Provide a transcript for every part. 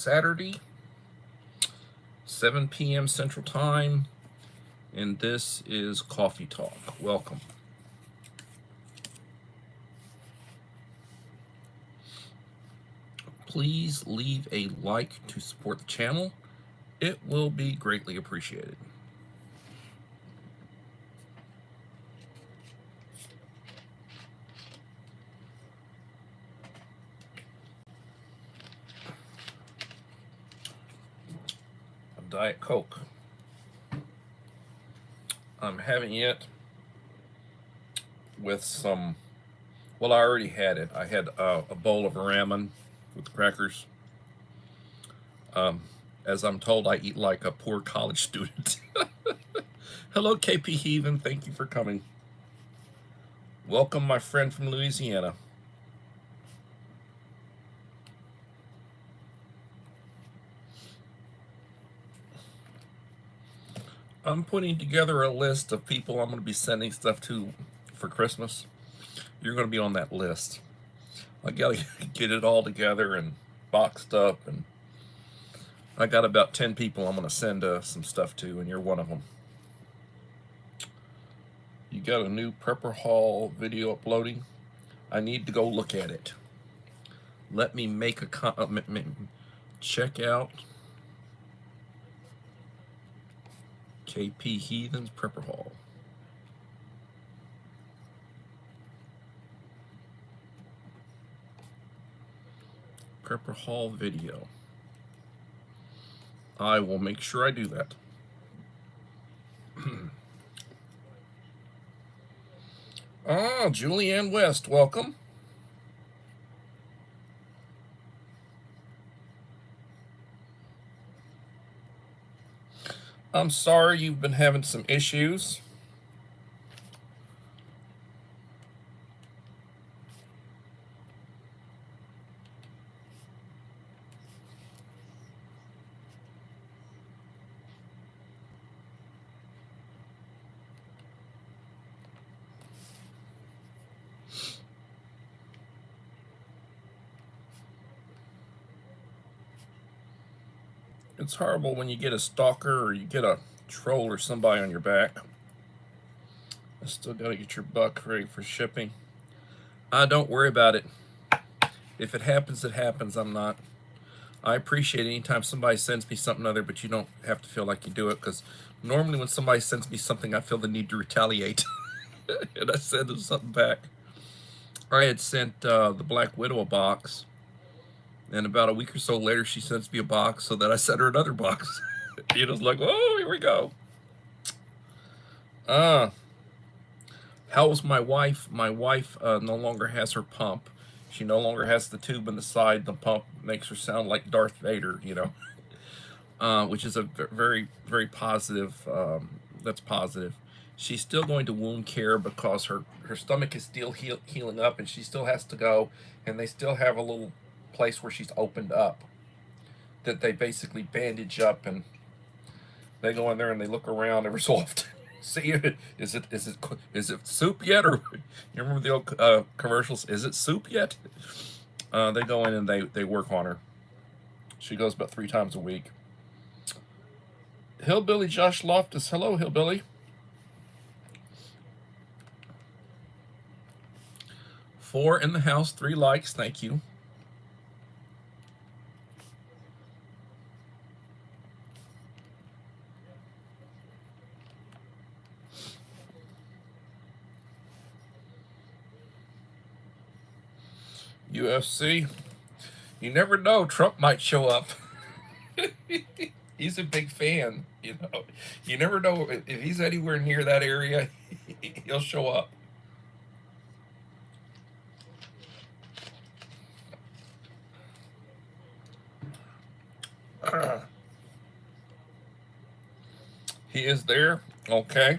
Saturday, 7 p.m. Central Time, and this is Coffee Talk. Welcome. Please leave a like to support the channel. It will be greatly appreciated. Diet Coke. I'm having it with some, well, I already had it. I had a bowl of ramen with crackers. As I'm told, I eat like a poor college student. Hello, KP Heathen. Thank you for coming. Welcome, my friend from Louisiana. I'm putting together a list of people I'm going to be sending stuff to for Christmas. You're going to be on that list. I got to get it all together and boxed up, and I got about 10 people I'm going to send some stuff to, and you're one of them. You got a new Prepper Hall video uploading? I need to go look at it. Let me make a check out KP Heathen's Prepper Hall. Prepper Hall video. I will make sure I do that. Julianne West, welcome. I'm sorry you've been having some issues. It's horrible when you get a stalker or you get a troll or somebody on your back. I still got to get your buck ready for shipping. Don't worry about it. If it happens, it happens. I appreciate anytime somebody sends me something other, but you don't have to feel like you do it, because normally when somebody sends me something, I feel the need to retaliate. And I send them something back. I had sent the Black Widow a box, and about a week or so later, she sends me a box, so that I sent her another box. You know, it's like, oh, here we go. How's my wife? My wife no longer has her pump. She no longer has the tube in the side. The pump makes her sound like Darth Vader, you know, which is a very, very positive, that's positive. She's still going to wound care because her stomach is still healing up, and she still has to go, and they still have a little place where she's opened up that they basically bandage up, and they go in there and they look around every so often. See, is it soup yet? Or you remember the old commercials? Is it soup yet? They go in and they work on her. She goes about 3 times a week. Hillbilly Josh Loftus, hello, Hillbilly. 4 in the house, 3 likes, thank you. UFC, you never know, Trump might show up. He's a big fan, you know. You never know, if he's anywhere near that area, he'll show up. He is there. Okay.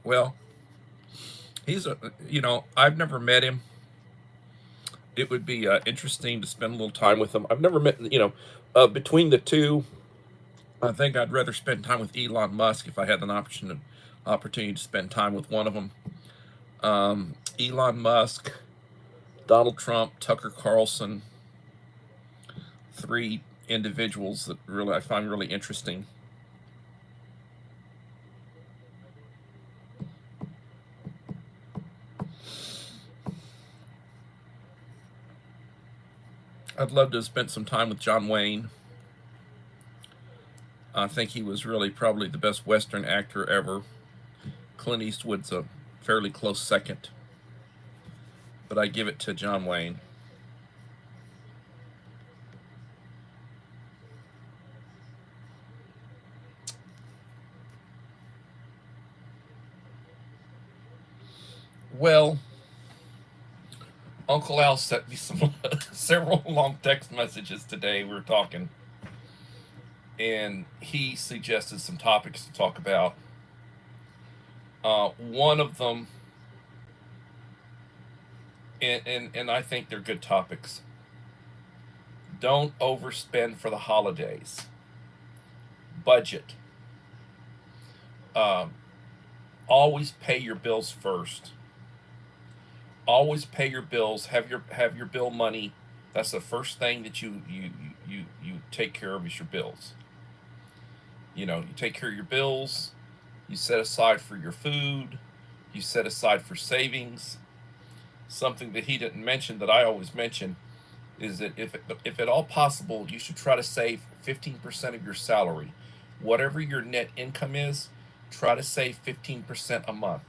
Well, he's you know, I've never met him. It would be interesting to spend a little time with him. I've never met, you know, between the two, I think I'd rather spend time with Elon Musk if I had an opportunity to spend time with one of them. Elon Musk, Donald Trump, Tucker Carlson, 3 individuals that really I find really interesting. I'd love to have spent some time with John Wayne. I think he was really probably the best Western actor ever. Clint Eastwood's a fairly close second, but I give it to John Wayne. Well, Uncle Al sent me some several long text messages today. We were talking, and he suggested some topics to talk about. One of them, and I think they're good topics. Don't overspend for the holidays. Budget. Um, Always pay your bills first. Always pay your bills. Have your bill money. That's the first thing that you take care of is your bills. You take care of your bills. You set aside for your food. You set aside for savings. Something that he didn't mention that I always mention is that if at all possible, you should try to save 15% of your salary. Whatever your net income is, try to save 15% a month.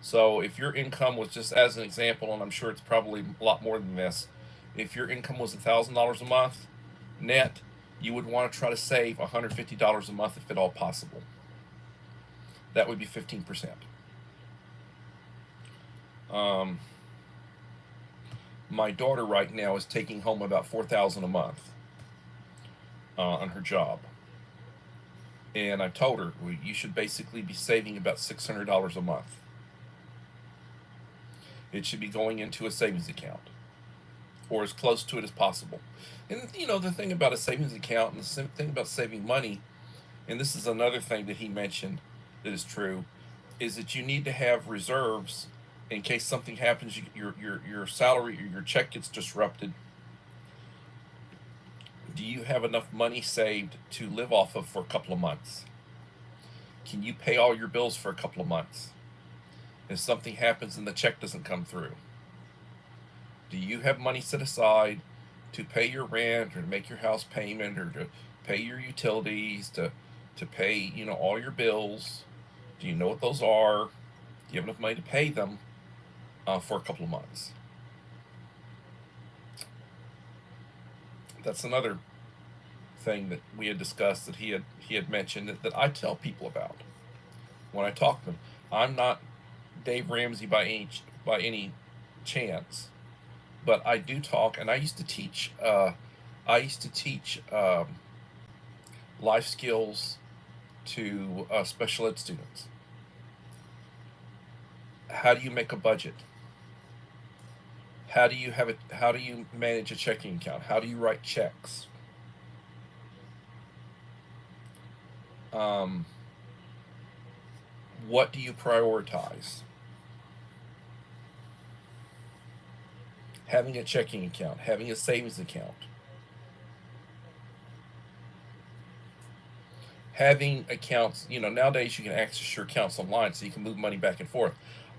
So if your income was, just as an example, and I'm sure it's probably a lot more than this, if your income was $1,000 a month net, you would want to try to save $150 a month if at all possible. That would be 15%. Um, my daughter right now is taking home about 4,000 a month on her job, and I told her, well, you should basically be saving about $600 a month. It should be going into a savings account, or as close to it as possible. And the thing about a savings account, and the thing about saving money, and this is another thing that he mentioned that is true, is that you need to have reserves in case something happens. Your salary or your check gets disrupted. Do you have enough money saved to live off of for a couple of months? Can you pay all your bills for a couple of months? If something happens and the check doesn't come through, do you have money set aside to pay your rent, or to make your house payment, or to pay your utilities, to pay all your bills? Do you know what those are? Do you have enough money to pay them for a couple of months? That's another thing that we had discussed, that he had mentioned, that I tell people about when I talk to them. I'm not Dave Ramsey by any chance, but I do talk, and I used to teach. Life skills to special ed students. How do you make a budget? How do you manage a checking account? How do you write checks? Um, what do you prioritize? Having a checking account, having a savings account, having accounts. Nowadays you can access your accounts online, so you can move money back and forth.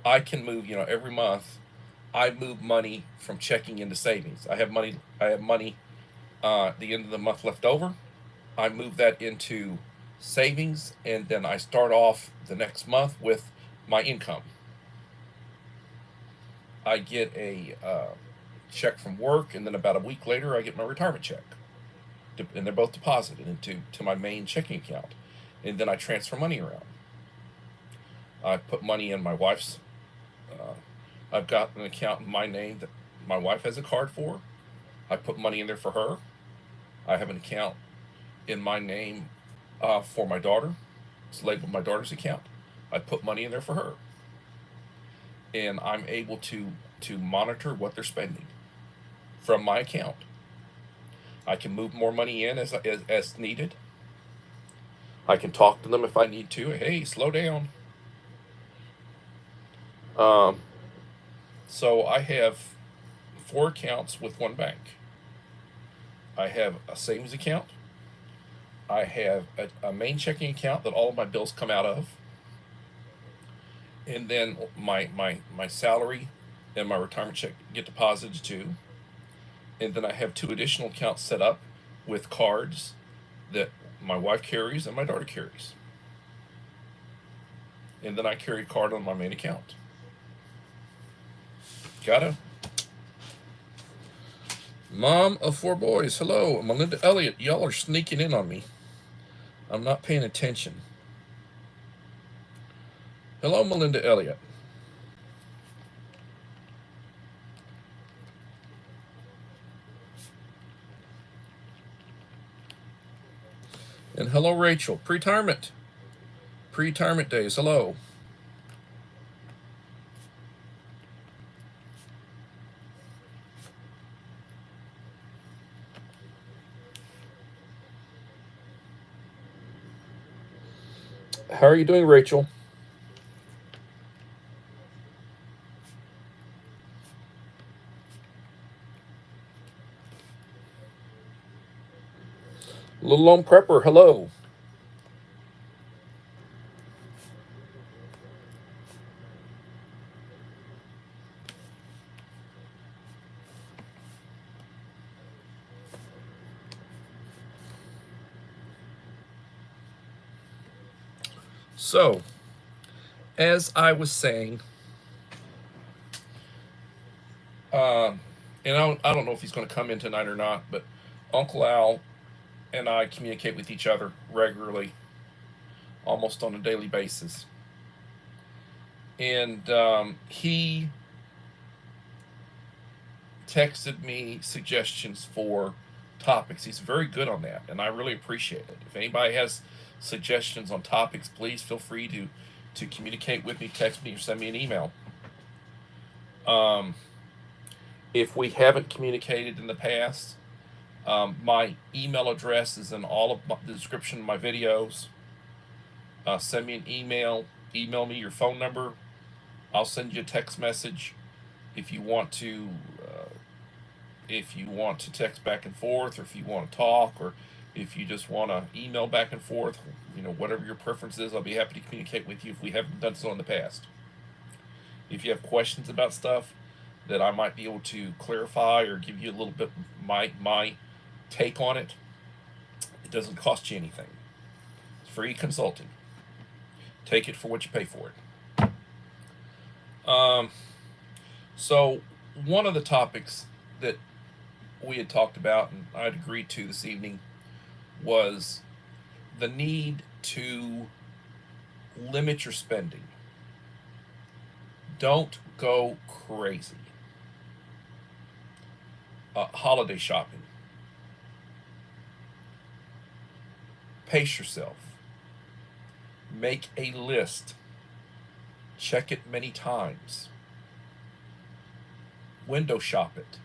I can move, every month. I move money from checking into savings. I have money. At the end of the month left over. I move that into savings, and then I start off the next month with my income. I get a check from work, and then about a week later, I get my retirement check, and they're both deposited into my main checking account, and then I transfer money around. I put money in my wife's. Uh, I've got an account in my name that my wife has a card for. I put money in there for her. I have an account in my name for my daughter. It's labeled my daughter's account. I put money in there for her, and I'm able to monitor what they're spending from my account. I can move more money in as needed. I can talk to them if I need to. Hey, slow down. Um, so I have 4 accounts with one bank. I have a savings account. I have a main checking account that all of my bills come out of. And then my salary and my retirement check get deposited to. And then I have 2 additional accounts set up with cards that my wife carries and my daughter carries. And then I carry a card on my main account. Got it? Mom of 4 boys, hello. Melinda Elliott, y'all are sneaking in on me. I'm not paying attention. Hello, Melinda Elliott. And hello, Rachel. Pre-retirement days, hello. How are you doing, Rachel? Little Lone Prepper, hello. So, as I was saying, and I don't know if he's going to come in tonight or not, but Uncle Al and I communicate with each other regularly, almost on a daily basis. And he texted me suggestions for topics. He's very good on that, and I really appreciate it. If anybody has suggestions on topics, please feel free to communicate with me, text me, or send me an email. If we haven't communicated in the past, my email address is in all of the description of my videos. Send me an email. Email me your phone number. I'll send you a text message if you want to. If you want to text back and forth, or if you want to talk, or if you just want to email back and forth, whatever your preference is, I'll be happy to communicate with you if we haven't done so in the past. If you have questions about stuff that I might be able to clarify or give you a little bit my take on it, it doesn't cost you anything. It's free consulting. Take it for what you pay for it. So one of the topics that we had talked about and I'd agreed to this evening was the need to limit your spending. Don't go crazy. Holiday shopping. Pace yourself. Make a list. Check it many times. Window shop it.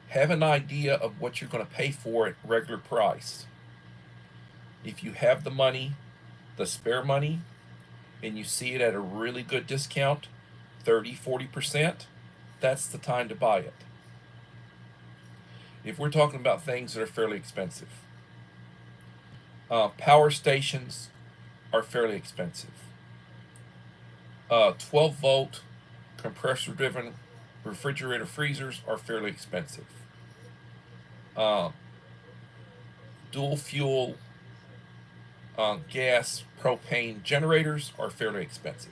Have an idea of what you're going to pay for at regular price. If you have the money, the spare money, and you see it at a really good discount, 30-40%, that's the time to buy it. If we're talking about things that are fairly expensive, power stations are fairly expensive. 12-volt compressor-driven refrigerator freezers are fairly expensive. Dual fuel gas propane generators are fairly expensive.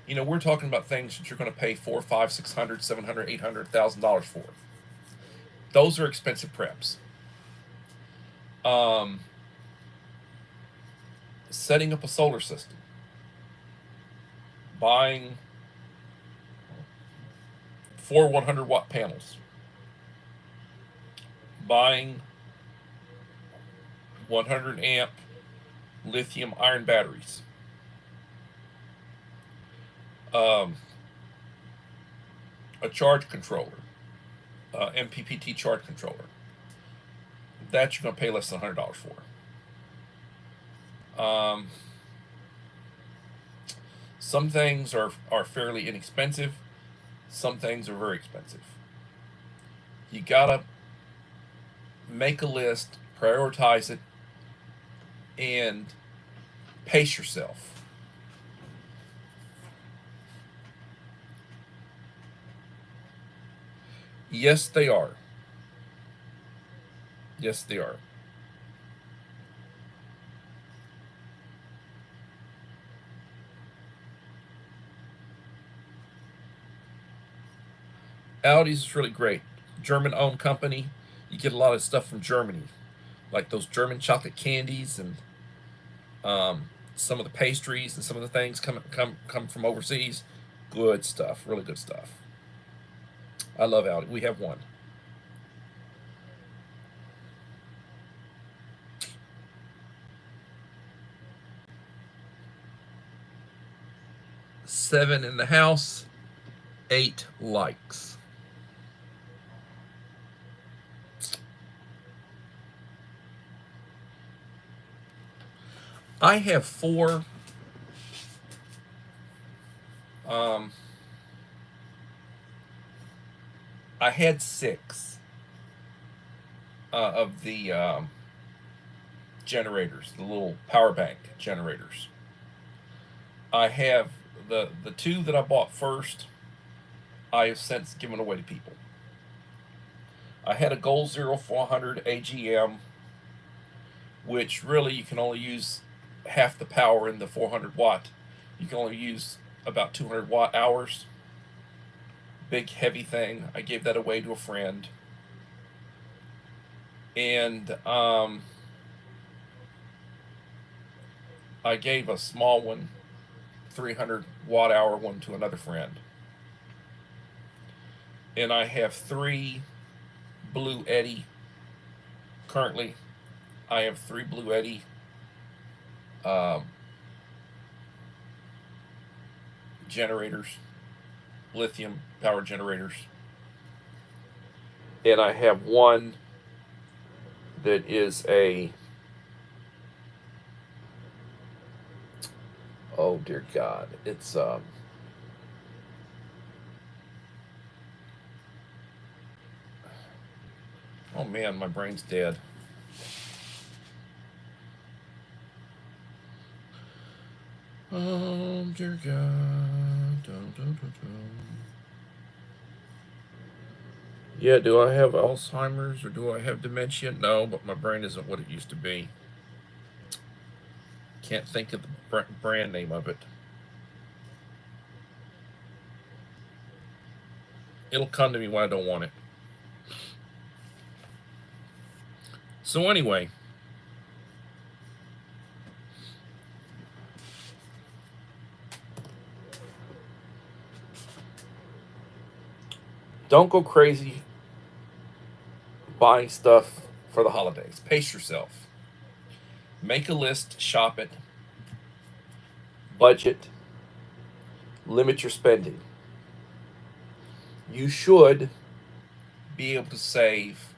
We're talking about things that you're going to pay $400, $500, $600, $700, $800,000 for. Those are expensive preps. Setting up a solar system. Buying 4 100-watt panels. Buying 100-amp lithium iron batteries. A charge controller. MPPT charge controller. That you're going to pay less than $100 for. Some things are fairly inexpensive. Some things are very expensive. You gotta make a list, prioritize it, and pace yourself. Yes, they are. Yes, they are. Audi's is really great. German owned company. You get a lot of stuff from Germany, like those German chocolate candies and some of the pastries and some of the things come from overseas. Good stuff, really good stuff. I love Audi. We have one. 7 in the house, 8 likes. I have 4. Um, I had 6 of the generators, the little power bank generators. I have the 2 that I bought first. I have since given away to people. I had a Goal Zero 400 AGM, which really you can only use half the power in the 400 watt. You can only use about 200 watt hours. Big heavy thing. I gave that away to a friend. And I gave a small one, 300 watt hour one, to another friend. And I have 3 Blue Eddy. Currently, I have 3 Blue Eddy um, generators, lithium power generators. And I have one that is a, oh dear God, it's oh man, my brain's dead. Oh dear God. Dum, dum, dum, dum. Yeah, do I have Alzheimer's or do I have dementia? No, but my brain isn't what it used to be. Can't think of the brand name of it. It'll come to me when I don't want it. So anyway, don't go crazy buying stuff for the holidays. Pace yourself. Make a list, shop it, budget, limit your spending. You should be able to save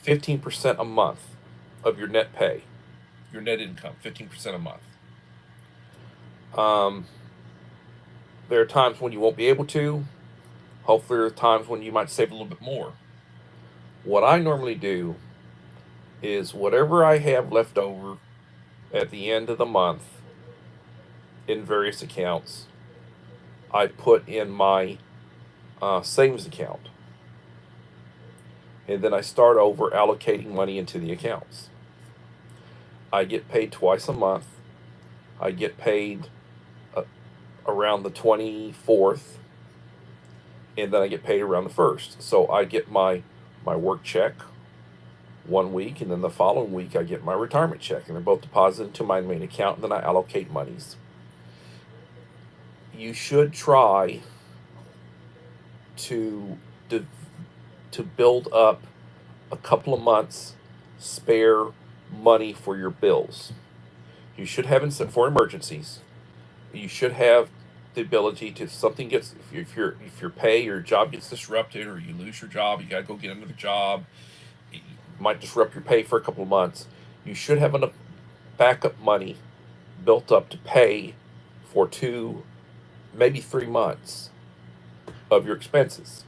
15% a month of your net pay, your net income, 15% a month. Um, there are times when you won't be able to. Hopefully, there are times when you might save a little bit more. What I normally do is whatever I have left over at the end of the month in various accounts, I put in my savings account. And then I start over allocating money into the accounts. I get paid twice a month. I get paid around the 24th, and then I get paid around the 1st. So I get my work check one week, and then the following week I get my retirement check, and they're both deposited into my main account, and then I allocate monies. You should try to to build up a couple of months spare money for your bills. You should have for emergencies. You should have the ability to, if something gets, if your pay, your job gets disrupted, or you lose your job, you got to go get another job. It might disrupt your pay for a couple of months. You should have enough backup money built up to pay for 2, maybe 3 months. of your expenses,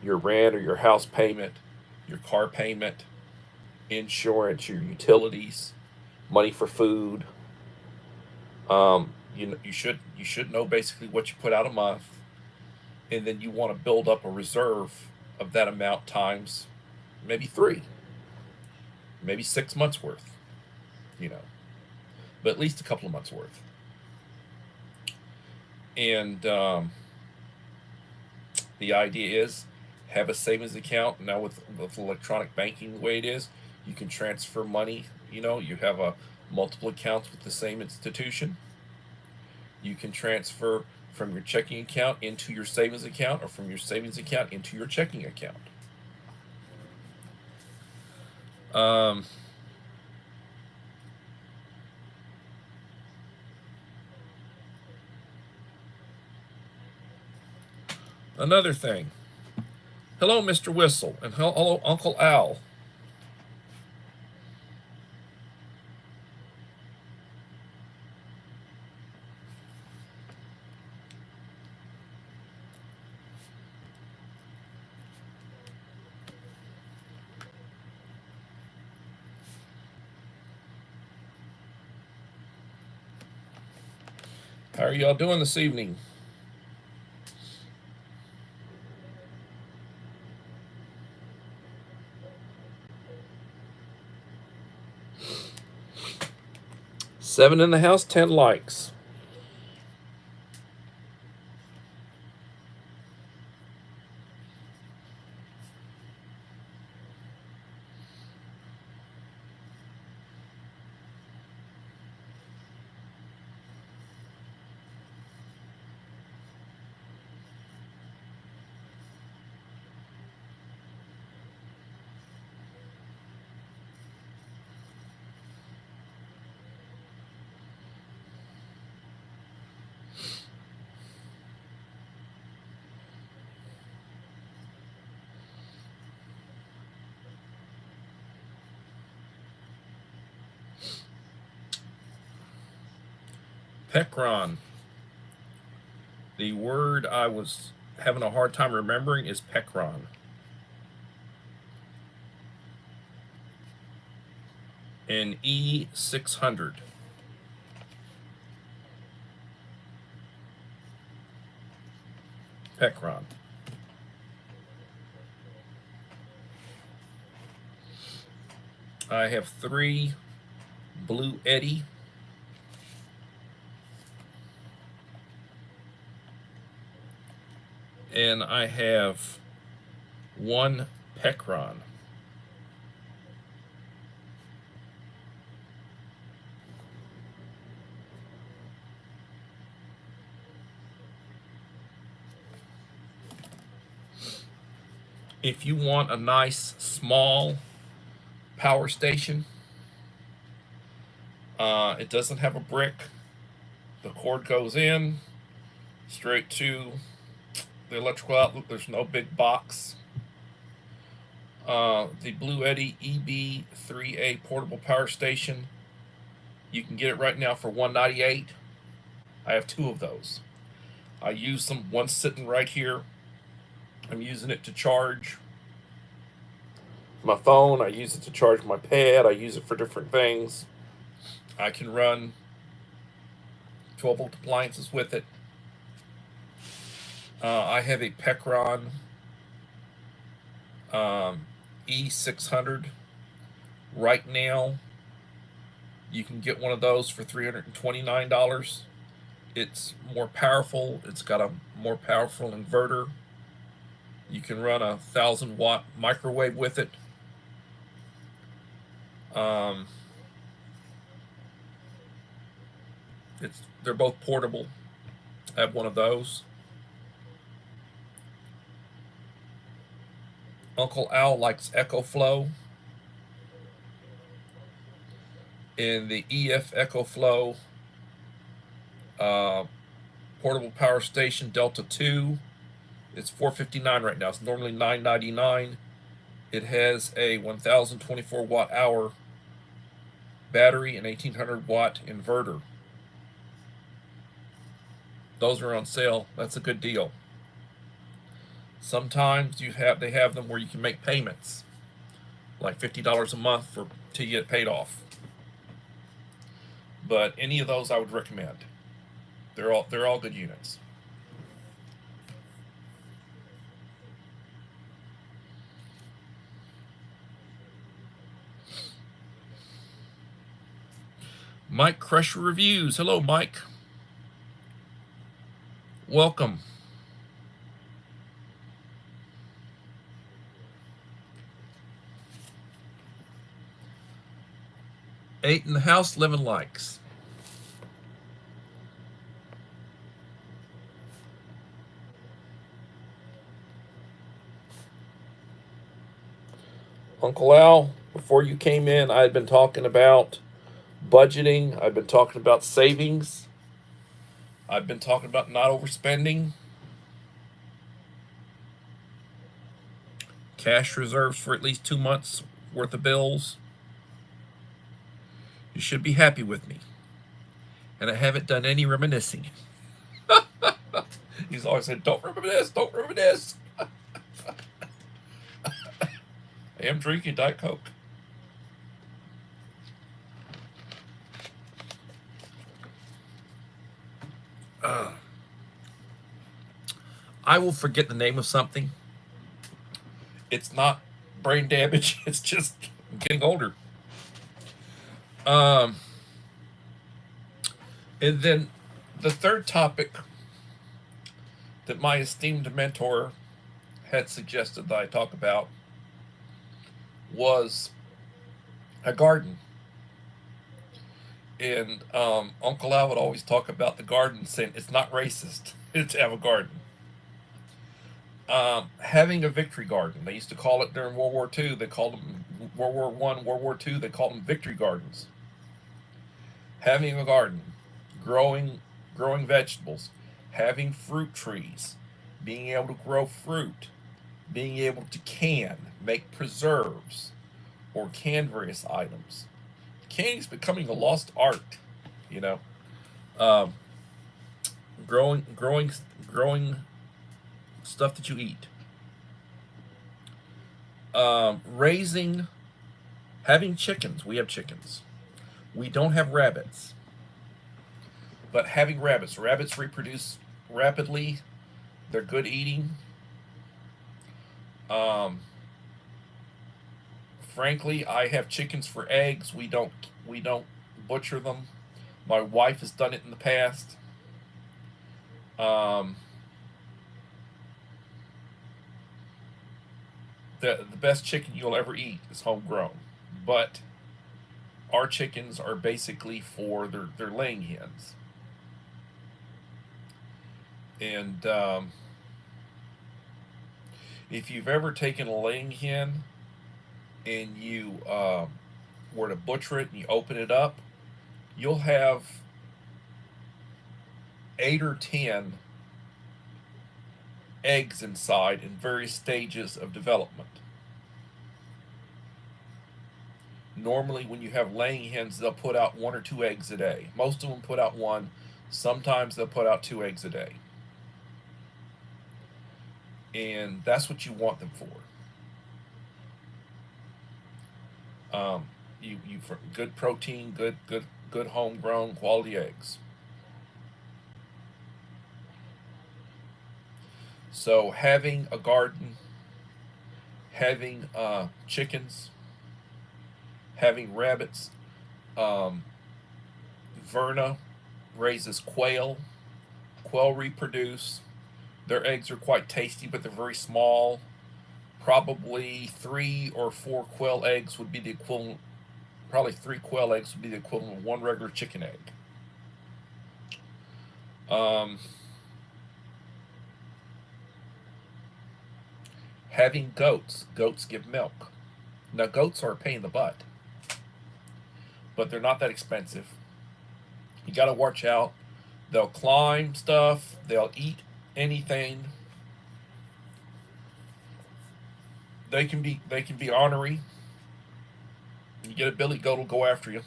your rent or your house payment, your car payment, insurance, your utilities, money for food. You should know basically what you put out a month, and then you want to build up a reserve of that amount times maybe 3, maybe 6 months worth, you know, but at least a couple of months worth. And the idea is have a savings account. Now with electronic banking the way it is, you can transfer money. You have a multiple accounts with the same institution. You can transfer from your checking account into your savings account, or from your savings account into your checking account. Um, Another thing. Hello, Mr. Whistle, and hello, Uncle Al. How are y'all doing this evening? Seven in the house, 10 likes. Pecron. The word I was having a hard time remembering is Pecron. An E600. Pecron. I have 3 Blue Eddy. And I have 1 Pecron. If you want a nice small power station, it doesn't have a brick. The cord goes in straight to the electrical outlet. There's no big box. The Blue Eddy EB3A portable power station, you can get it right now for $198. I have 2 of those. I use them. One's sitting right here. I'm using it to charge my phone. I use it to charge my pad. I use it for different things. I can run 12-volt appliances with it. I have a Pecron E600 right now. You can get one of those for $329. It's more powerful. It's got a more powerful inverter. You can run a 1,000-watt microwave with it. They're both portable. I have one of those. Uncle Al likes EcoFlow. In the EF EcoFlow portable power station Delta 2, it's $459 right now. It's normally $999. It has a 1,024 watt hour battery and 1,800 watt inverter. Those are on sale. That's a good deal. Sometimes they have them where you can make payments, like $50 a month for till you get paid off. But any of those I would recommend. They're all good units. Mike Crusher Reviews. Hello, Mike. Welcome. Eight in the house, 11 likes. Uncle Al, before you came in, I had been talking about budgeting. I've been talking about savings. I've been talking about not overspending. Cash reserves for at least 2 months worth of bills. You should be happy with me. And I haven't done any reminiscing. He's always said, don't reminisce, don't reminisce. I am drinking Diet Coke. I will forget the name of something. It's not brain damage. It's just I'm getting older. And then the third topic that my esteemed mentor had suggested that I talk about was a garden. And Uncle Al would always talk about the garden, saying it's not racist to have a garden. Having a victory garden. They used to call it during World War II. They called them World War I, World War II. They called them victory gardens. Having a garden, growing vegetables, having fruit trees, being able to grow fruit, being able to make preserves, or can various items. Canning's becoming a lost art, you know. Um, growing stuff that you eat. Having chickens. We have chickens. We don't have rabbits. But having rabbits. Rabbits reproduce rapidly. They're good eating. Frankly, I have chickens for eggs. We don't butcher them. My wife has done it in the past. The best chicken you'll ever eat is homegrown, but our chickens are basically for their laying hens. And if you've ever taken a laying hen and you were to butcher it and you open it up, you'll have 8 or 10 eggs inside in various stages of development. Normally, when you have laying hens, they'll put out 1 or 2 eggs a day. Most of them put out 1. Sometimes they'll put out 2 eggs a day. And that's what you want them for. You for good protein, good homegrown quality eggs. So having a garden, having chickens, having rabbits. Verna raises quail. Quail reproduce. Their eggs are quite tasty, but they're very small. Probably 3 or 4 quail eggs would be the equivalent. Probably 3 quail eggs would be the equivalent of 1 regular chicken egg. Having goats. Goats give milk. Now, goats are a pain in the butt, but they're not that expensive. You got to watch out. They'll climb stuff. They'll eat anything. They can be ornery. You get a billy goat, will go after you.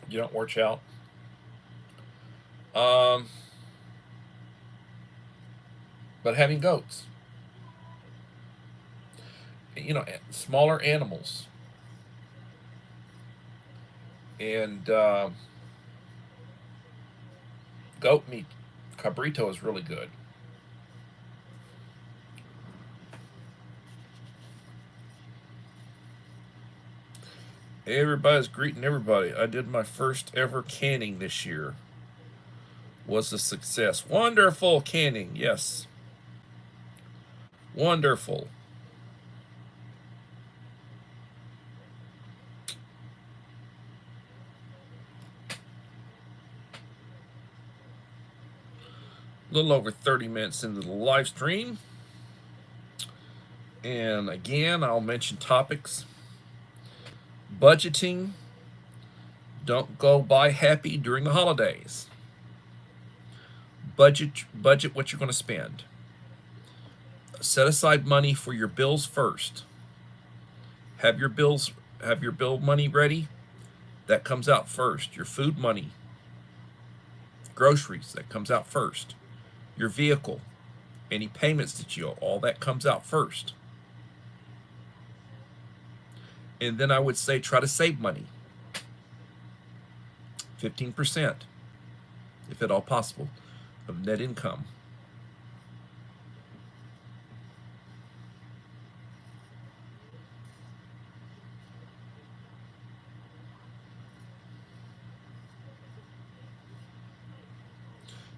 You don't watch out. But having goats. smaller animals. And goat meat, cabrito, is really good. Everybody's greeting everybody. I did my first ever canning this year. Was a success. Wonderful canning, yes. Wonderful. A little over 30 minutes into the live stream. And again, I'll mention topics. Budgeting. Don't go buy happy during the holidays. Budget what you're going to spend. Set aside money for your bills first. Have your bill money ready. That comes out first. Your food money. Groceries, that comes out first. Your vehicle, any payments that you owe, all that comes out first. And then I would say try to save money. 15%, if at all possible, of net income.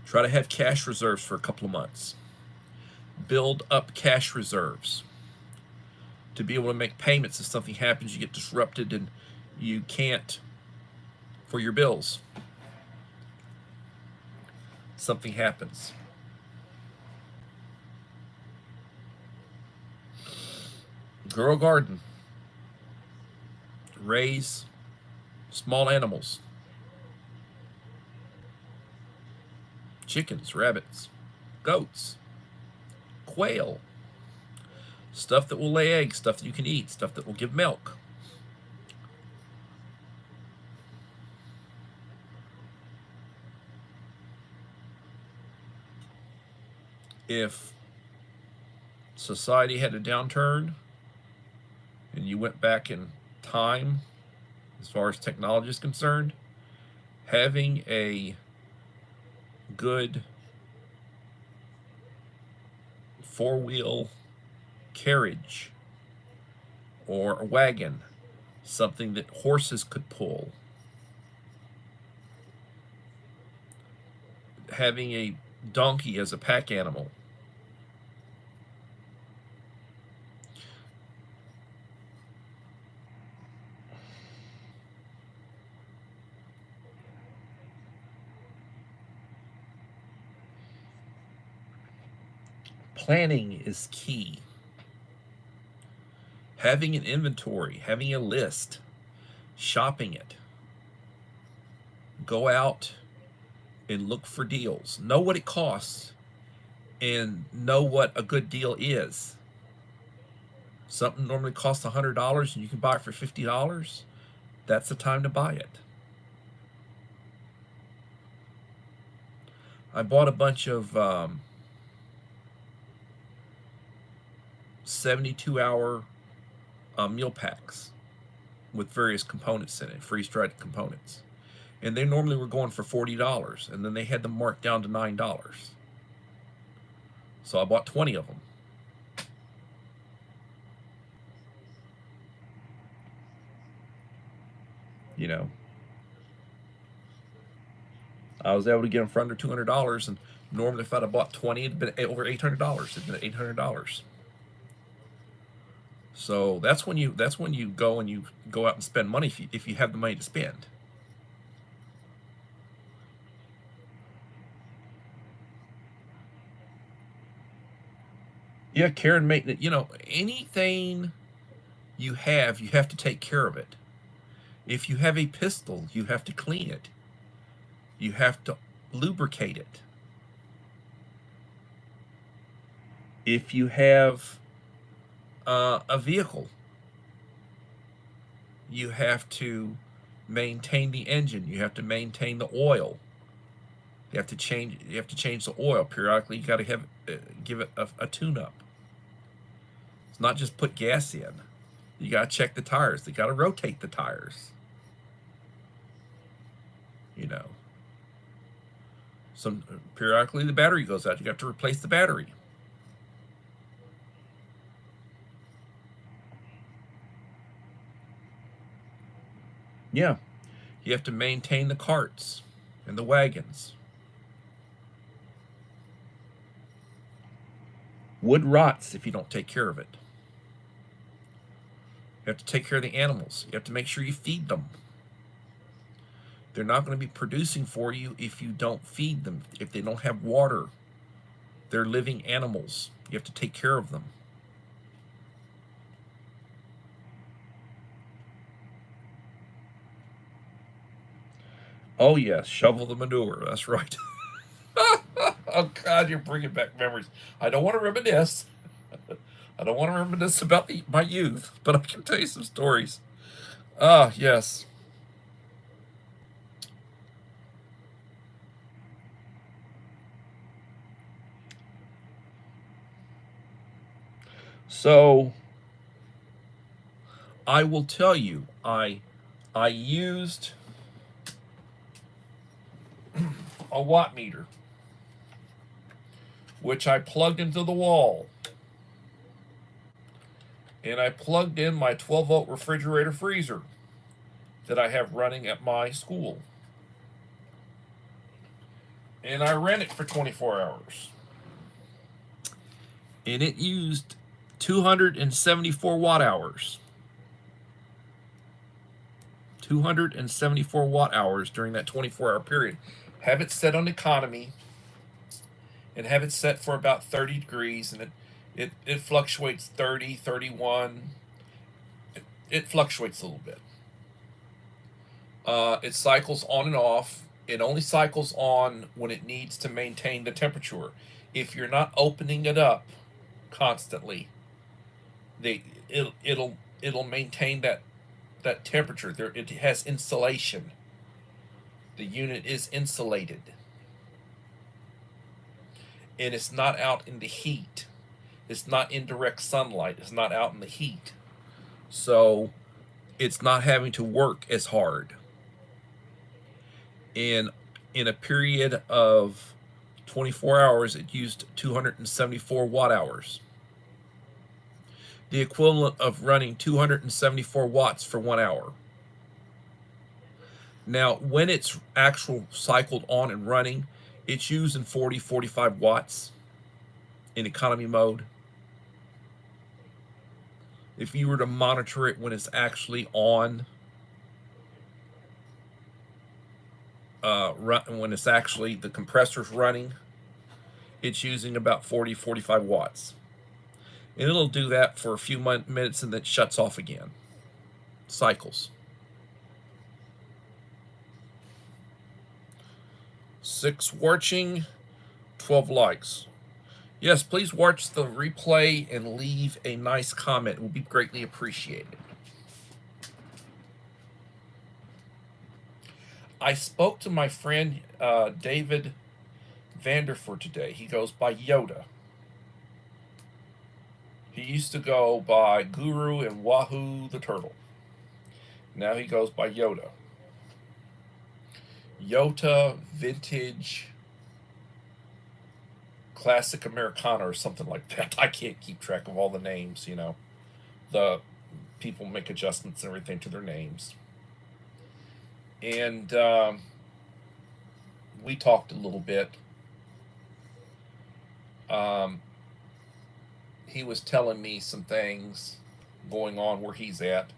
Try to have cash reserves for a couple of months. Build up cash reserves to be able to make payments if something happens, you get disrupted and you can't, for your bills. Something happens. Grow a garden. Raise small animals. Chickens, rabbits, goats, quail. Stuff that will lay eggs, stuff that you can eat, stuff that will give milk. If society had a downturn and you went back in time as far as technology is concerned, having a good four-wheel carriage or a wagon, something that horses could pull, having a donkey as a pack animal, planning is key. Having an inventory, having a list, shopping it. Go out and look for deals. Know what it costs and know what a good deal is. Something normally costs $100 and you can buy it for $50. That's the time to buy it. I bought a bunch of 72-hour meal packs with various components in it, freeze-dried components. And they normally were going for $40, and then they had them marked down to $9. So I bought 20 of them. You know, I was able to get them for under $200, and normally if I'd have bought 20, it'd been over $800. It'd been $800. So that's when you go and you go out and spend money if you have the money to spend. Yeah, care and maintenance. Anything you have to take care of it. If you have a pistol, you have to clean it. You have to lubricate it. If you have a vehicle, you have to maintain the engine. You have to maintain the oil. You have to change the oil periodically. You got to give it a tune-up. not just put gas in. You got to check the tires. You got to rotate the tires. You know, some periodically the battery goes out. You got to replace the battery. Yeah, you have to maintain the carts and the wagons. Wood rots if you don't take care of it. You have to take care of the animals. You have to make sure you feed them. They're not going to be producing for you if you don't feed them, if they don't have water. They're living animals. You have to take care of them. Oh, yes, shovel the manure. That's right. Oh, God, you're bringing back memories. I don't want to reminisce. I don't want to reminisce about my youth, but I can tell you some stories. Ah, yes. So I will tell you, I used a watt meter, which I plugged into the wall, and I plugged in my 12-volt refrigerator freezer that I have running at my school, and I ran it for 24 hours, and it used 274 watt hours. 274 watt hours during that 24-hour period. Have it set on economy and have it set for about 30 degrees, and it fluctuates 30, 31. It fluctuates a little bit. It cycles on and off. It only cycles on when it needs to maintain the temperature. If you're not opening it up constantly, it'll maintain that temperature. There, it has insulation. The unit is insulated, and it's not out in the heat. It's not in direct sunlight. It's not out in the heat, so it's not having to work as hard. And in a period of 24 hours, it used 274 watt hours, the equivalent of running 274 watts for 1 hour. Now, when it's actual cycled on and running, it's using 40, 45 watts in economy mode. If you were to monitor it when it's actually on, when it's actually the compressor's running, it's using about 40, 45 watts. And it'll do that for a few minutes and then it shuts off again. Cycles. 6 watching, 12 likes. Yes, please watch the replay and leave a nice comment. It will be greatly appreciated. I spoke to my friend David Vanderford today. He goes by Yoda. He used to go by Guru and Wahoo the Turtle. Now he goes by Yoda. Yota Vintage Classic Americana or something like that. I can't keep track of all the names, you know. The people make adjustments and everything to their names. And we talked a little bit. He was telling me some things going on where he's at.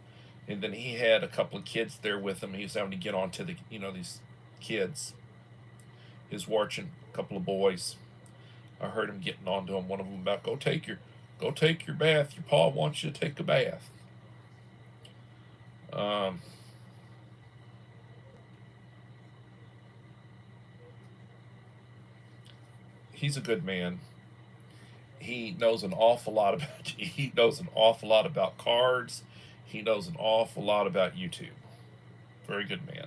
And then he had a couple of kids there with him. He was having to get on to the, these kids. He was watching a couple of boys. I heard him getting on to him. One of them about go take your bath. Your pa wants you to take a bath. He's a good man. He knows an awful lot about cards. He knows an awful lot about YouTube. Very good man.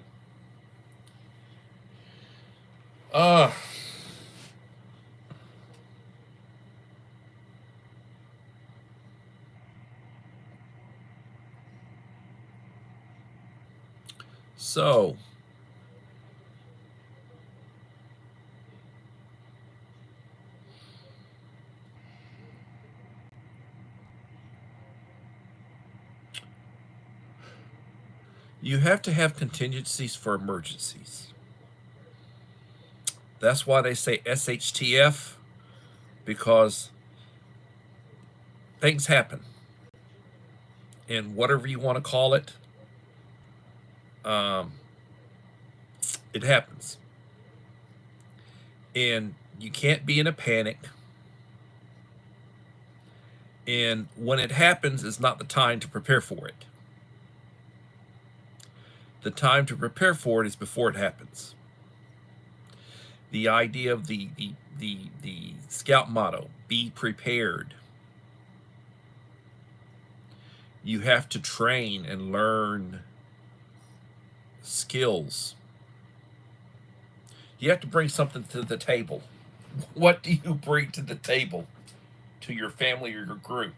So, you have to have contingencies for emergencies. That's why they say SHTF, because things happen. And whatever you want to call it, um, it happens. And you can't be in a panic. And when it happens is not the time to prepare for it. The time to prepare for it is before it happens. The idea of the scout motto, be prepared. You have to train and learn skills. You have to bring something to the table. What do you bring to the table to your family or your group?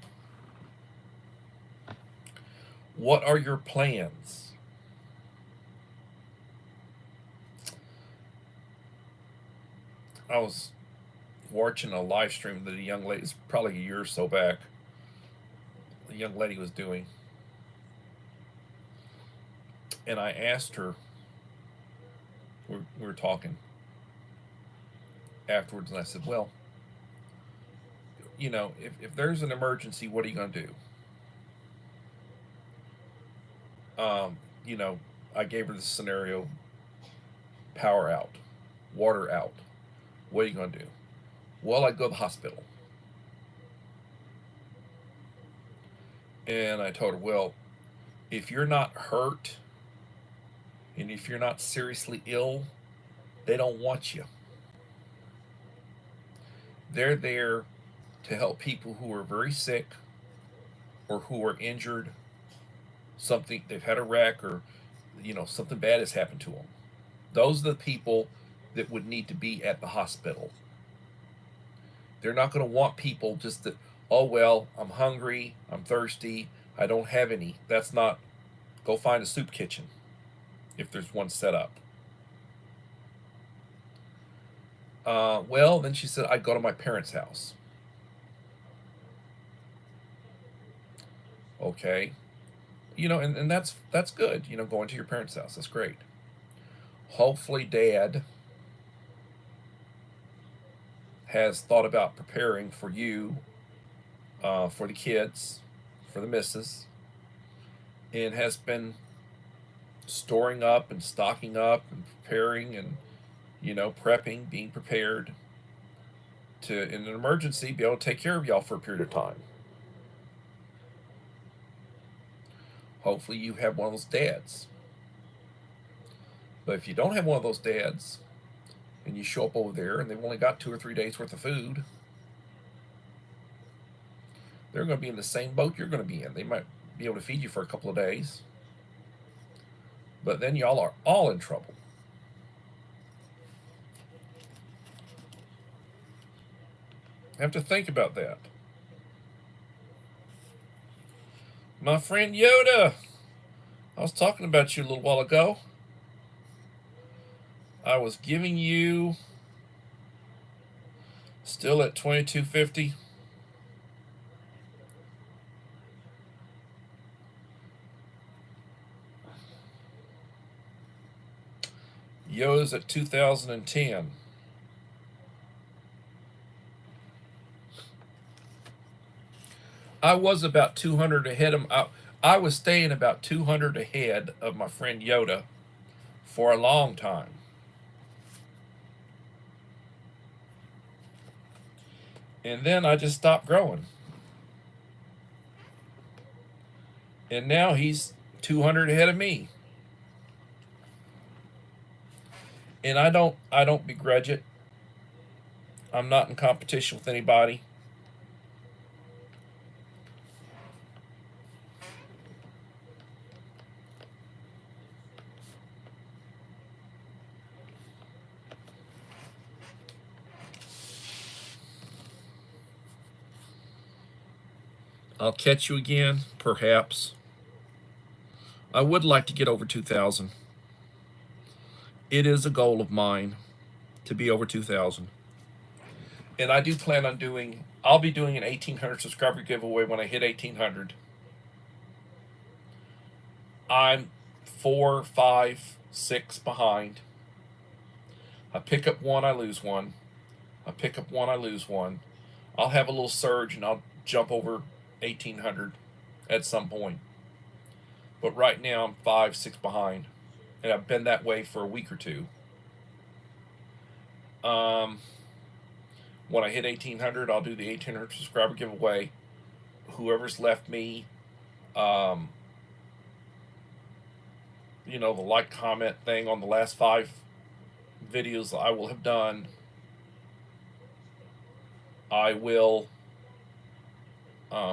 What are your plans? I was watching a live stream that a young lady, it's probably a year or so back, a young lady was doing. And I asked her, we were talking afterwards, and I said, well, if there's an emergency, what are you going to do? You know, I gave her the scenario: power out, water out. What are you going to do? Well, I go to the hospital. And I told her, well, if you're not hurt and if you're not seriously ill, they don't want you. They're there to help people who are very sick or who are injured, something they've had a wreck, or something bad has happened to them. Those are the people that would need to be at the hospital. They're not going to want people just to, oh, well, I'm hungry, I'm thirsty, I don't have any. That's not, go find a soup kitchen if there's one set up. Well, then she said, I'd go to my parents' house. Okay. And that's good, going to your parents' house. That's great. Hopefully, Dad has thought about preparing for you, for the kids, for the missus, and has been storing up and stocking up and preparing and, prepping, being prepared to, in an emergency, be able to take care of y'all for a period of time. Hopefully, you have one of those dads. But if you don't have one of those dads, and you show up over there and they've only got 2 or 3 days worth of food, they're going to be in the same boat you're going to be in. They might be able to feed you for a couple of days, but then y'all are all in trouble. Have to think about that. My friend Yoda, I was talking about you a little while ago. I was giving you, still at 2250. Yoda's at 2010. I was about 200 ahead of I was staying about 200 ahead of my friend Yoda for a long time. And then I just stopped growing. And now he's 200 ahead of me. And I don't begrudge it. I'm not in competition with anybody. I'll catch you again, perhaps. I would like to get over 2,000. It is a goal of mine to be over 2,000. And I do plan on doing, I'll be doing an 1,800 subscriber giveaway when I hit 1,800. I'm 4, 5, 6 behind. I pick up one, I lose one. I pick up one, I lose one. I'll have a little surge and I'll jump over 1,800 at some point. But right now I'm 5, 6 behind. And I've been that way for a week or two. When I hit 1,800, I'll do the 1,800 subscriber giveaway. Whoever's left me, the like, comment thing on the last 5 videos I will have done, I will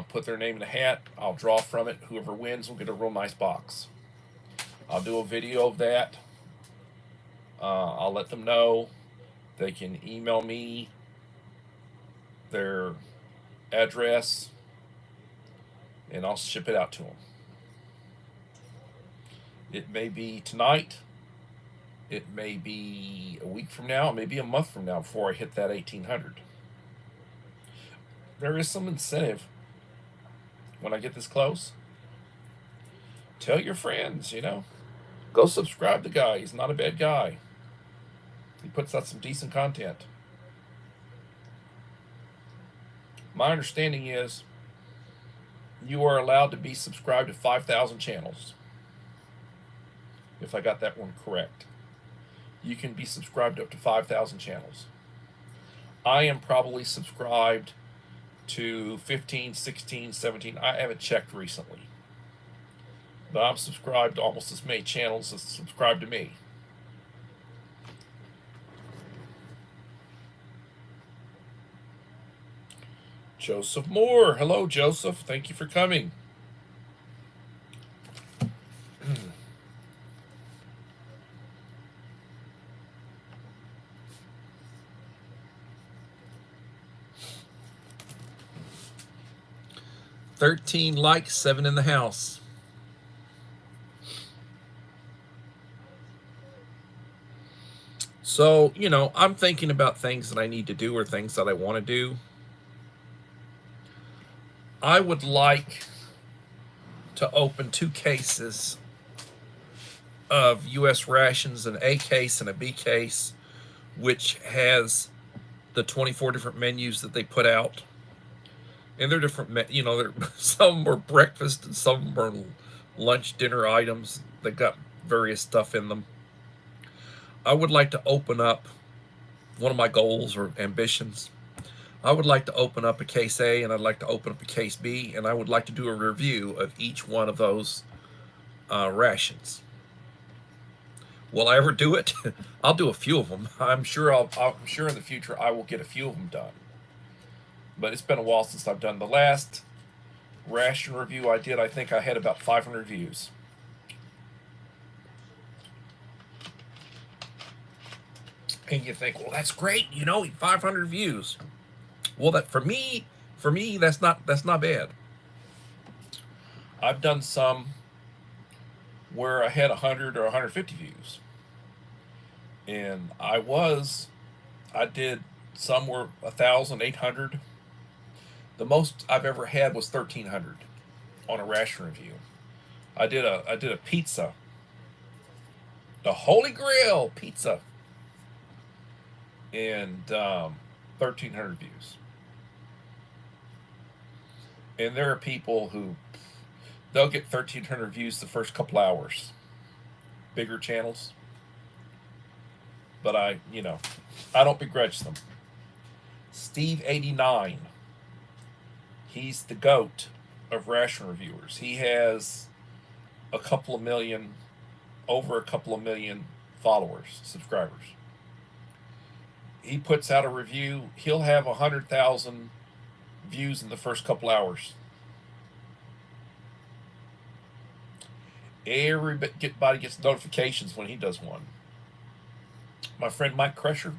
put their name in the hat. I'll draw from it. Whoever wins will get a real nice box. I'll do a video of that. I'll let them know. They can email me their address, and I'll ship it out to them. It may be tonight. It may be a week from now. It may be a month from now before I hit that 1,800. There is some incentive when I get this close. Tell your friends, Go subscribe to the guy. He's not a bad guy. He puts out some decent content. My understanding is you are allowed to be subscribed to 5,000 channels. If I got that one correct. You can be subscribed up to 5,000 channels. I am probably subscribed to 15, 16, 17. I haven't checked recently. But I'm subscribed to almost as many channels as subscribe to me. Joseph Moore. Hello, Joseph. Thank you for coming. $13 likes, 7 in the house. So, I'm thinking about things that I need to do or things that I want to do. I would like to open 2 cases of U.S. rations, an A case and a B case, which has the 24 different menus that they put out. And they're different, some are breakfast and some are lunch, dinner items. They've got various stuff in them. I would like to open up, one of my goals or ambitions, I would like to open up a case A and I'd like to open up a case B, and I would like to do a review of each one of those rations. Will I ever do it? I'll do a few of them. I'm sure in the future I will get a few of them done. But it's been a while since I've done the last ration review I did. I think I had about 500 views. And you think, well, that's great, 500 views. Well, that for me, that's not bad. I've done some where I had 100 or 150 views, and I did some were 1,000, 800. The most I've ever had was 1,300 on a ration review. I did a pizza, the Holy Grail pizza, and 1,300 views. And there are people who they'll get 1,300 views the first couple hours. Bigger channels. But I don't begrudge them. Steve89. He's the GOAT of ration reviewers. He has over a couple of million followers, subscribers. He puts out a review. He'll have 100,000 views in the first couple hours. Everybody gets notifications when he does one. My friend Mike Crusher,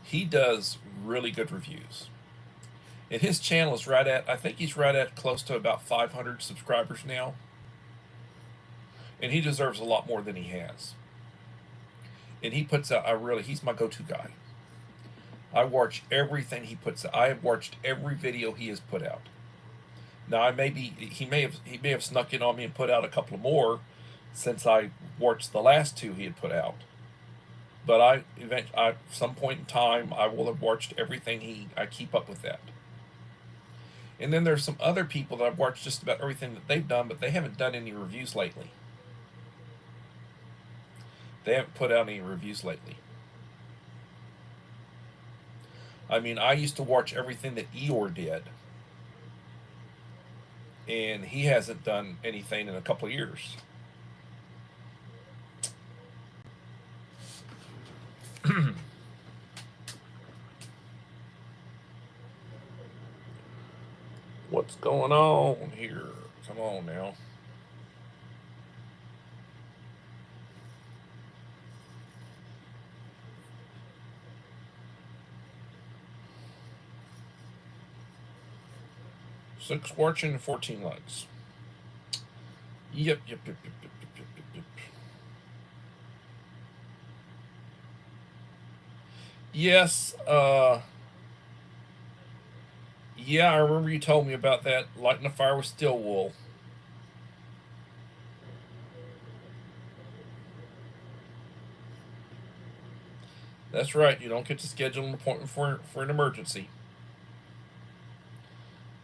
he does really good reviews. And his channel is I think he's right at close to about 500 subscribers now. And he deserves a lot more than he has. and he puts out. He's my go-to guy. I watch everything he puts out. I have watched every video he has put out. Now he may have snuck in on me and put out a couple more since I watched the last two he had put out. But at some point in time, I will have watched everything I keep up with that. And then there's some other people that I've watched just about everything that they've done, but they haven't done any reviews lately. They haven't put out any reviews lately. I mean, I used to watch everything that Eeyore did, and he hasn't done anything in a couple of years. What's going on here? Come on now. Six watching, 14 likes. Yep. Yes, yeah, I remember you told me about that. Lighting a fire with steel wool. That's right. You don't get to schedule an appointment for an emergency.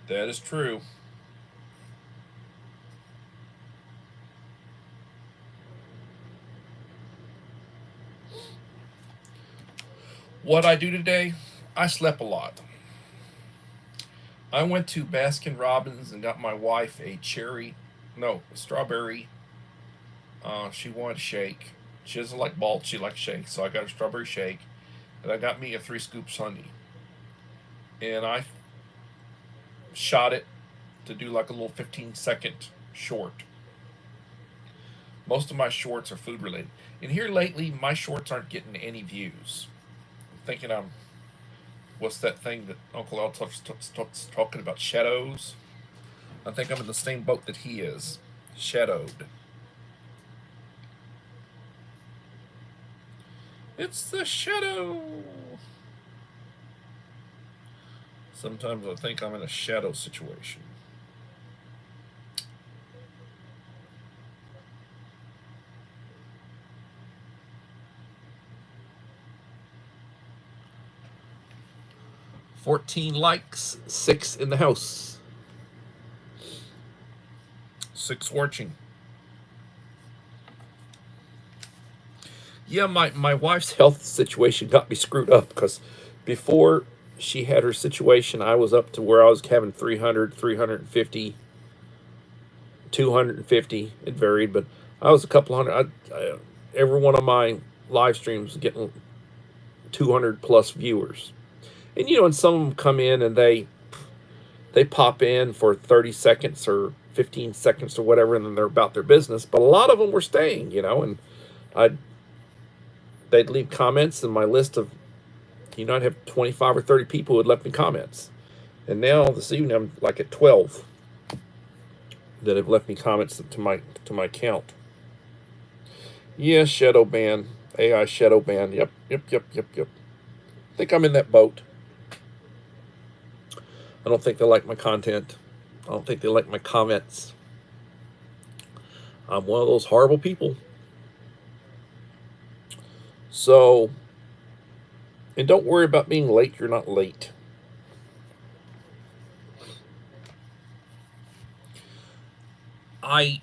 That is true. What I do today, I slept a lot. I went to Baskin Robbins and got my wife a strawberry. She wanted a shake. She doesn't like malt, she likes shake, so I got a strawberry shake. And I got me a 3-scoop sundae. And I shot it to do like a little 15-second short. Most of my shorts are food related. And here lately, my shorts aren't getting any views. I'm thinking what's that thing that Uncle Al talks talking about, shadows? I think I'm in the same boat that he is, shadowed. It's the shadow. Sometimes I think I'm in a shadow situation. $14 likes, 6 in the house. 6 watching. Yeah, my wife's health situation got me screwed up because before she had her situation, I was up to where I was having 300, 350, 250. It varied, but I was a couple hundred. Every one of my live streams was getting 200 plus viewers. And and some of them come in and they pop in for 30 seconds or 15 seconds or whatever, and then they're about their business. But a lot of them were staying, and they'd leave comments in my list of, I'd have 25 or 30 people who had left me comments. And now this evening I'm like at 12 that have left me comments to my account. Yeah, shadow ban. AI shadow ban. Yep. I think I'm in that boat. I don't think they like my content. I don't think they like my comments. I'm one of those horrible people. So, and don't worry about being late. You're not late. I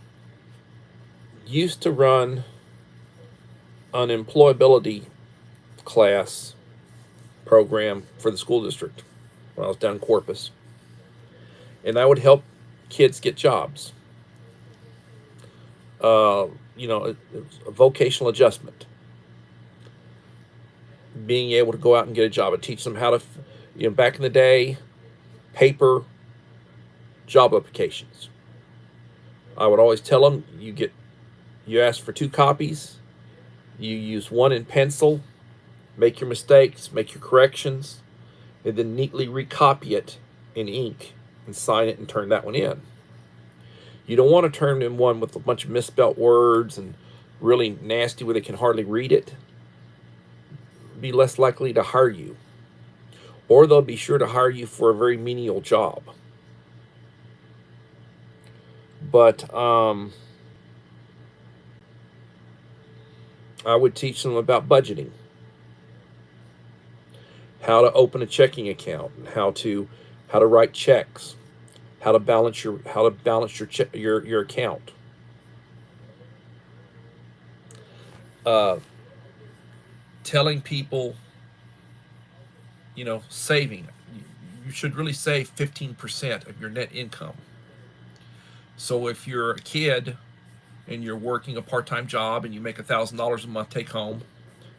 used to run an employability class program for the school district when I was down in Corpus. And I would help kids get jobs. It was a vocational adjustment. Being able to go out and get a job. I teach them how to, back in the day, paper job applications. I would always tell them, you ask for 2 copies, you use 1 in pencil, make your mistakes, make your corrections, and then neatly recopy it in ink and sign it and turn that one in. You don't want to turn in one with a bunch of misspelt words and really nasty where they can hardly read it. be less likely to hire you, or they'll be sure to hire you for a very menial job. But I would teach them about budgeting, how to open a checking account, and how to write checks, how to balance your your account. Telling people, saving. You should really save 15% of your net income. So if you're a kid and you're working a part-time job and you make $1,000 a month take home,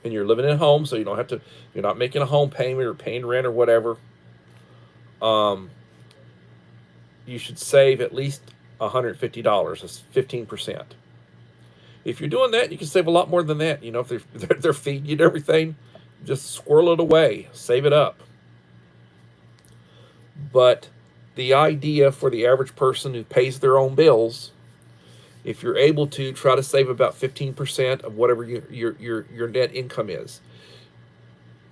and you're living at home, so you don't have to, you're not making a home payment or paying rent or whatever, you should save at least $150. That's 15%. If you're doing that, you can save a lot more than that. If they're feeding you and everything, just squirrel it away, save it up. But the idea for the average person who pays their own bills, if you're able to try to save about 15% of whatever your net income is.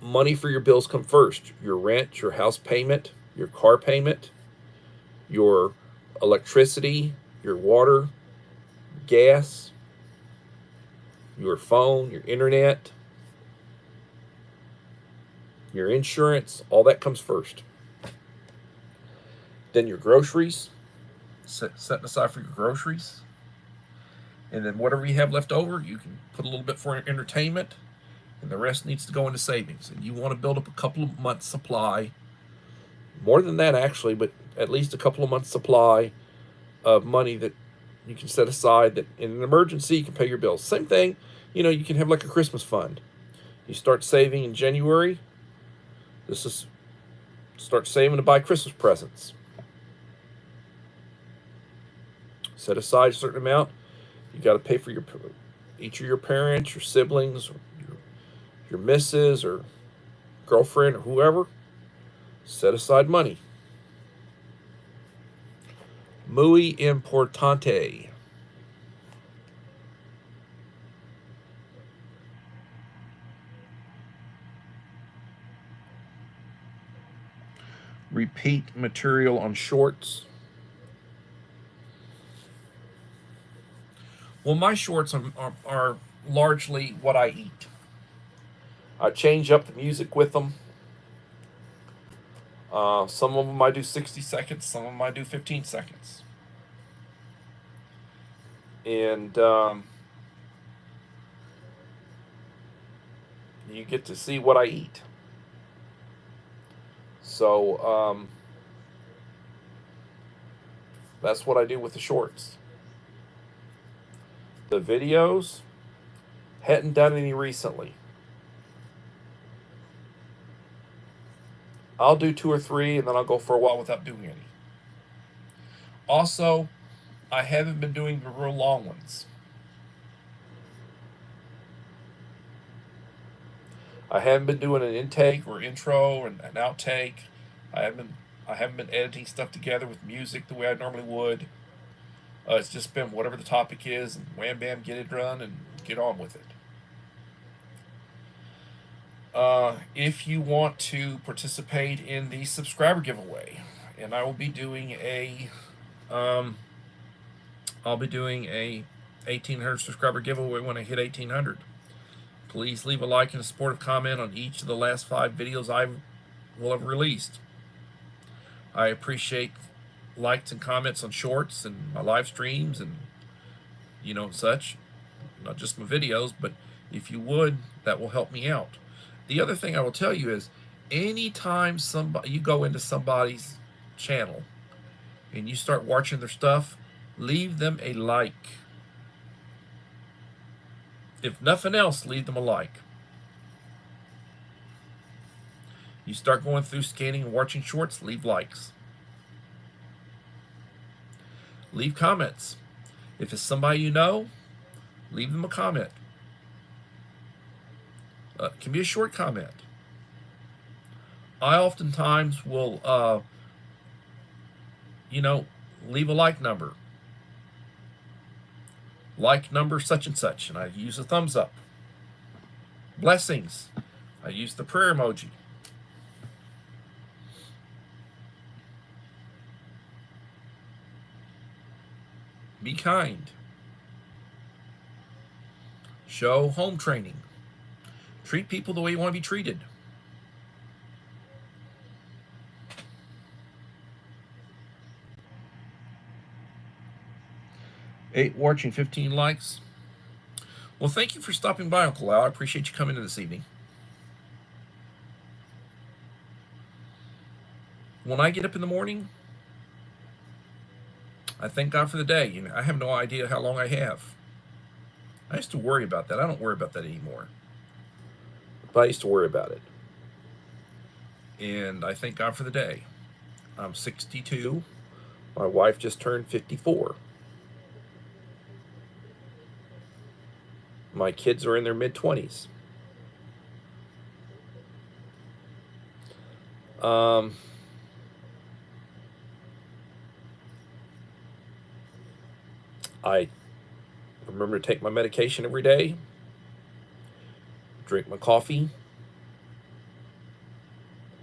Money for your bills come first. Your rent, your house payment, your car payment, your electricity, your water, gas, your phone, your internet, your insurance, all that comes first. Then your groceries, setting aside for your groceries. And then whatever you have left over, you can put a little bit for entertainment, and the rest needs to go into savings. And you want to build up a couple of months' supply, more than that actually, but at least a couple of months' supply of money that you can set aside, that in an emergency you can pay your bills. Same thing, you can have like a Christmas fund. You start saving in January. Start saving to buy Christmas presents. Set aside a certain amount. You got to pay for each of your parents, your siblings, your missus or girlfriend or whoever. Set aside money. Muy importante. Repeat material on shorts. Well, my shorts are largely what I eat. I change up the music with them. Some of them I do 60 seconds, some of them I do 15 seconds. And you get to see what I eat. So that's what I do with the shorts. The videos, hadn't done any recently. I'll do 2 or 3 and then I'll go for a while without doing any. Also, I haven't been doing the real long ones. I haven't been doing an intake or intro and an outtake. I haven't been editing stuff together with music the way I normally would. It's just been whatever the topic is, and wham bam, get it done and get on with it. If you want to participate in the subscriber giveaway, and I will be doing a 1,800 subscriber giveaway when I hit 1,800. Please leave a like and a supportive comment on each of the last 5 videos I will have released. I appreciate likes and comments on shorts and my live streams and such, not just my videos, but if you would, that will help me out. The other thing I will tell you is, anytime you go into somebody's channel and you start watching their stuff, leave them a like. If nothing else, leave them a like. You start going through scanning and watching shorts, leave likes. Leave comments. If it's somebody you know, leave them a comment. It can be a short comment. I oftentimes will, leave a like number. Like number such and such, and I use a thumbs up. Blessings. I use the prayer emoji. Be kind. Show home training. Treat people the way you want to be treated. 8 watching, 15 likes. Well, thank you for stopping by, Uncle Al. I appreciate you coming in this evening. When I get up in the morning, I thank God for the day. You know, I have no idea how long I have. I used to worry about that. I don't worry about that anymore. But I used to worry about it. And I thank God for the day. I'm 62. My wife just turned 54. My kids are in their mid-20s. I remember to take my medication every day, drink my coffee.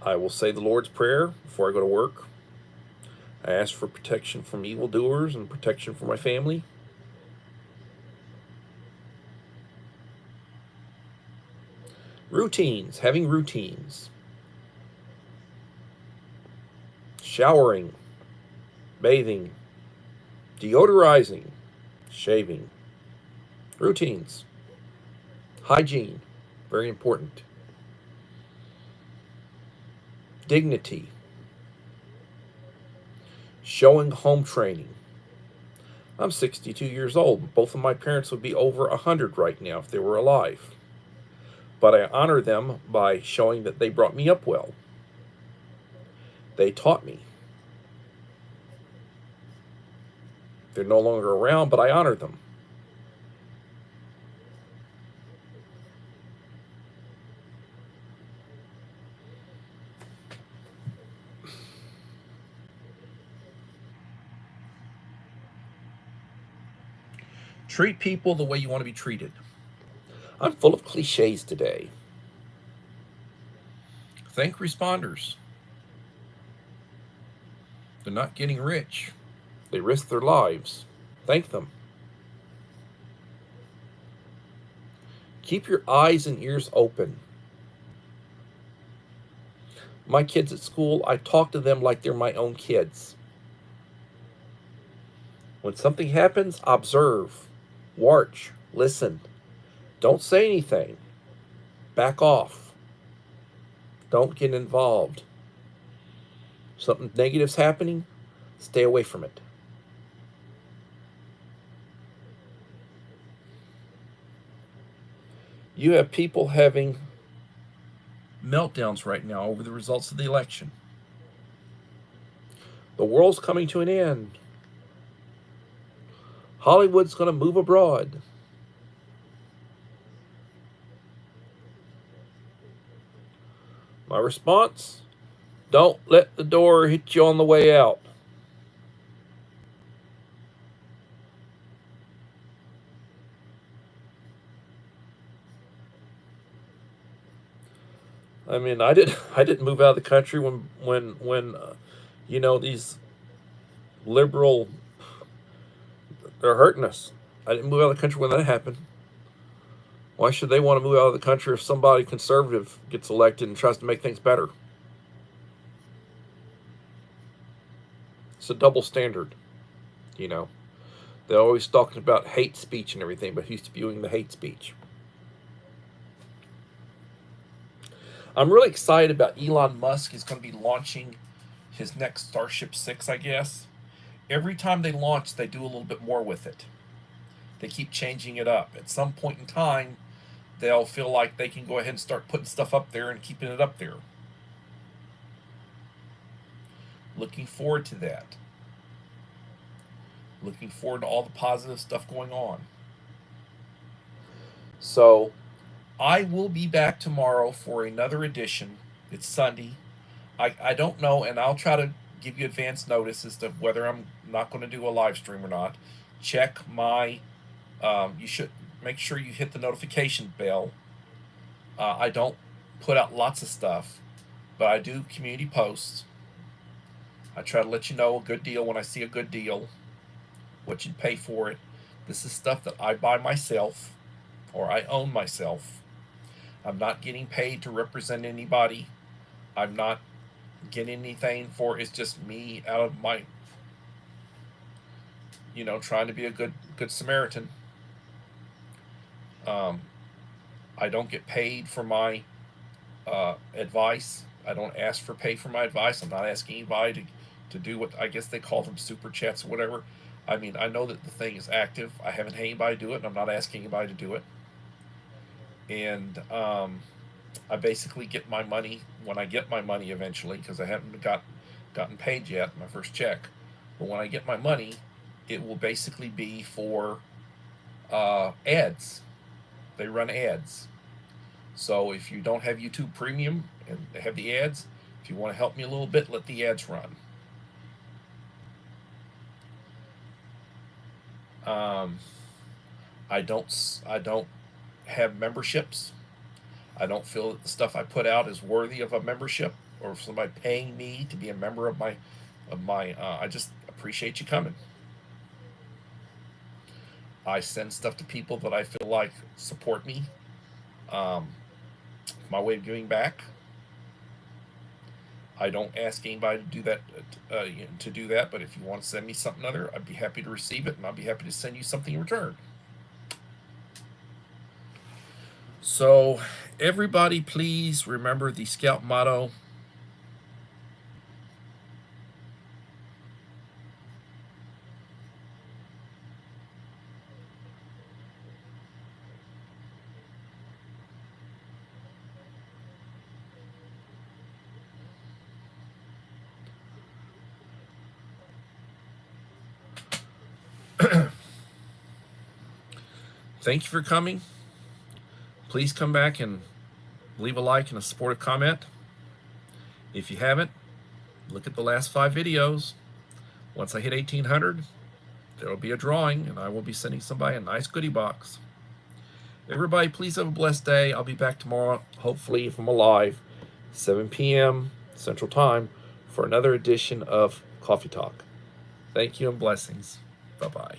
I will say the Lord's Prayer before I go to work. I ask for protection from evildoers and protection for my family. Routines, having routines. Showering, bathing, deodorizing, shaving. Routines. Hygiene, very important. Dignity. Showing home training. I'm 62 years old. Both of my parents would be over 100 right now if they were alive. But I honor them by showing that they brought me up well. They taught me. They're no longer around, but I honor them. Treat people the way you want to be treated. I'm full of cliches today. Thank responders. They're not getting rich. They risk their lives. Thank them. Keep your eyes and ears open. My kids at school, I talk to them like they're my own kids. When something happens, observe, watch, listen. Don't say anything. Back off. Don't get involved. Something negative's happening, stay away from it. You have people having meltdowns right now over the results of the election. The world's coming to an end. Hollywood's going to move abroad. My response? Don't let the door hit you on the way out. I mean, I didn't move out of the country when you know, these liberal, they're hurting us. I didn't move out of the country when that happened. Why should they want to move out of the country if somebody conservative gets elected and tries to make things better? It's a double standard, you know. They're always talking about hate speech and everything, but who's spewing the hate speech? I'm really excited about Elon Musk. He's going to be launching his next Starship 6, I guess. Every time they launch, they do a little bit more with it. They keep changing it up. At some point in time, they'll feel like they can go ahead and start putting stuff up there and keeping it up there. Looking forward to that. Looking forward to all the positive stuff going on. So, I will be back tomorrow for another edition. It's Sunday. I don't know, and I'll try to give you advance notice as to whether I'm not going to do a live stream or not. Check my, you should make sure you hit the notification bell. I don't put out lots of stuff, but I do community posts. I try to let you know a good deal when I see a good deal, what you'd pay for it. This is stuff that I buy myself or I own myself. I'm not getting paid to represent anybody. I'm not getting anything for it. It's just me out of my, trying to be a good Samaritan. Um, I don't get paid for my advice. I don't ask for pay for my advice. I'm not asking anybody to do what I guess they call them super chats or whatever. I mean, I know that the thing is active. I haven't had anybody do it, and I'm not asking anybody to do it. And I basically get my money when I get my money eventually, because I haven't gotten paid yet, my first check. But when I get my money, it will basically be for ads. They run ads. So if you don't have YouTube Premium and they have the ads, if you want to help me a little bit, let the ads run. I don't have memberships. I don't feel that the stuff I put out is worthy of a membership or somebody paying me to be a member of my I just appreciate you coming. I send stuff to people that I feel like support me. My way of giving back. I don't ask anybody to do that, but if you want to send me something other, I'd be happy to receive it, and I'd be happy to send you something in return. So, everybody, please remember the Scout motto. Thank you for coming. Please come back and leave a like and a supportive comment. If you haven't, look at the last 5 videos. Once I hit 1,800, there will be a drawing, and I will be sending somebody a nice goodie box. Everybody, please have a blessed day. I'll be back tomorrow, hopefully, if I'm alive, 7 p.m. Central Time, for another edition of Coffee Talk. Thank you and blessings. Bye-bye.